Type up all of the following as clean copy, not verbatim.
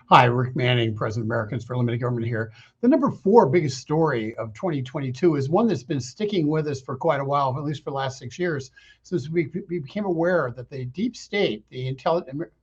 Hi, Rick Manning, President of Americans for Limited Government here. The number four biggest story of 2022 is one that's been sticking with us for quite a while, at least for the last 6 years, since we became aware that the deep state, the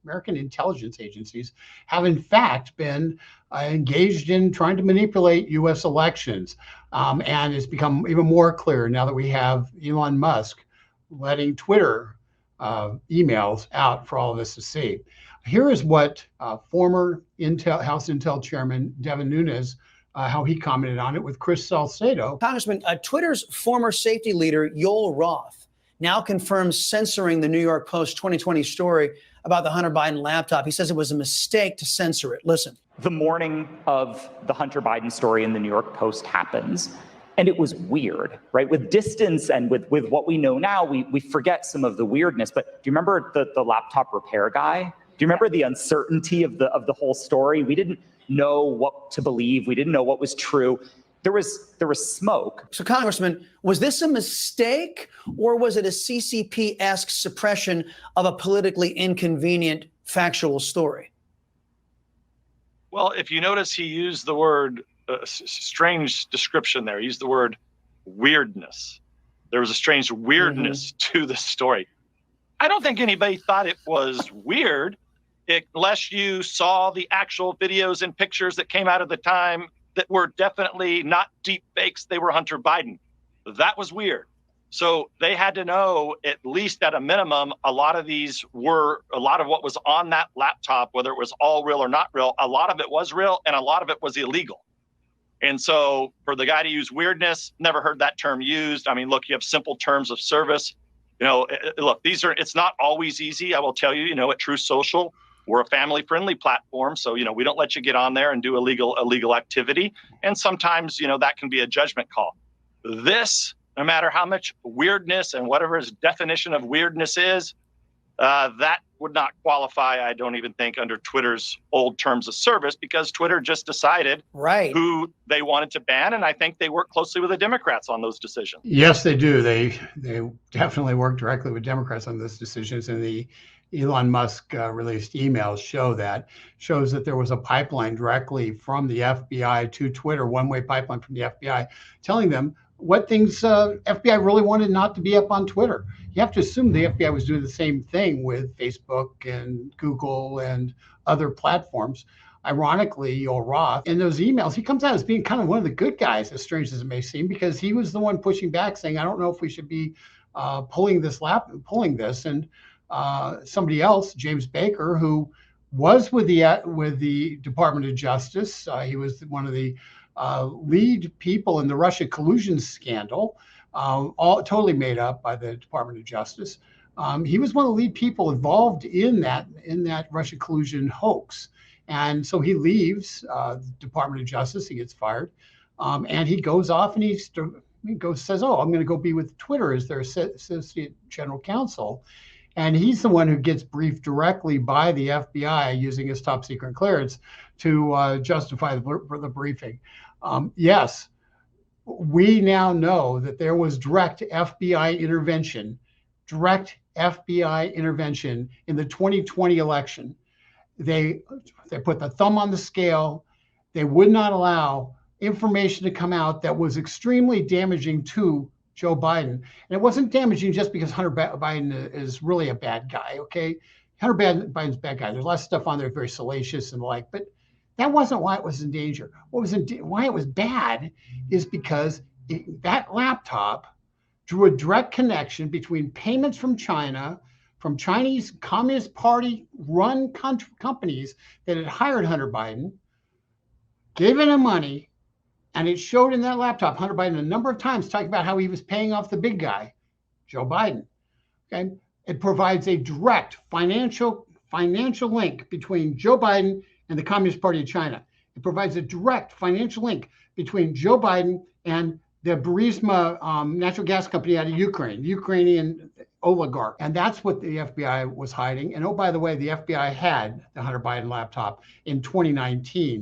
American intelligence agencies, have in fact been engaged in trying to manipulate U.S. elections. And it's become even more clear now that we have Elon Musk letting Twitter emails out for all of us to see. Here is what former House Intel Chairman Devin Nunes, how he commented on it with Chris Salcedo. Congressman, Twitter's former safety leader, Yoel Roth, now confirms censoring the New York Post 2020 story about the Hunter Biden laptop. He says it was a mistake to censor it. Listen. The morning of the Hunter Biden story in the New York Post happens. And it was weird, right? With distance and with what we know now, we forget some of the weirdness. But do you remember the laptop repair guy? Do you remember the uncertainty of the whole story? We didn't know what to believe. We didn't know what was true. There was smoke. So, Congressman, was this a mistake or was it a CCP-esque suppression of a politically inconvenient factual story? Well, if you notice, he used the word strange description there. He used the word weirdness. There was a strange weirdness to the story. I don't think anybody thought it was weird unless you saw the actual videos and pictures that came out at the time that were definitely not deep fakes. They were Hunter Biden. That was weird. So they had to know, at least at a minimum, a lot of what was on that laptop, whether it was all real or not real, a lot of it was real and a lot of it was illegal. And so for the guy to use weirdness, never heard that term used. I mean, look, you have simple terms of service. Look, it's not always easy. I will tell you, at Truth Social, we're a family-friendly platform. So, we don't let you get on there and do illegal activity. And sometimes, that can be a judgment call. This, no matter how much weirdness and whatever his definition of weirdness is, that would not qualify, I don't even think, under Twitter's old terms of service, because Twitter just decided who they wanted to ban. And I think they work closely with the Democrats on those decisions. Yes, they do. They definitely work directly with Democrats on those decisions. And the Elon Musk released emails shows that there was a pipeline directly from the FBI to Twitter, one-way pipeline from the FBI, telling them what things FBI really wanted not to be up on Twitter. You have to assume the FBI was doing the same thing with Facebook and Google and other platforms. Ironically, Yoel Roth, in those emails, he comes out as being kind of one of the good guys, as strange as it may seem, because he was the one pushing back, saying, I don't know if we should be pulling this. And somebody else, James Baker, who was with the Department of Justice, he was one of the lead people in the Russia collusion scandal, all totally made up by the Department of Justice. He was one of the lead people involved in that Russia collusion hoax. And so he leaves the Department of Justice, he gets fired, and he goes off and says, I'm going to go be with Twitter as their associate general counsel. And he's the one who gets briefed directly by the FBI using his top secret clearance to justify the briefing. Yes, we now know that there was direct FBI intervention in the 2020 election. They put the thumb on the scale. They would not allow information to come out that was extremely damaging to Joe Biden. And it wasn't damaging just because Hunter Biden is really a bad guy, okay? Hunter Biden's a bad guy. There's a lot of stuff on there very salacious and the like, but that wasn't why it was in danger. Why it was bad is because that laptop drew a direct connection between payments from China, from Chinese Communist Party run companies that had hired Hunter Biden, gave him money, and it showed in that laptop, Hunter Biden a number of times talking about how he was paying off the big guy, Joe Biden. Okay, it provides a direct financial link between Joe Biden and the Communist Party of China. It provides a direct financial link between Joe Biden and the Burisma natural gas company out of Ukraine, the Ukrainian oligarch. And that's what the FBI was hiding. And oh, by the way, the FBI had the Hunter Biden laptop in 2019.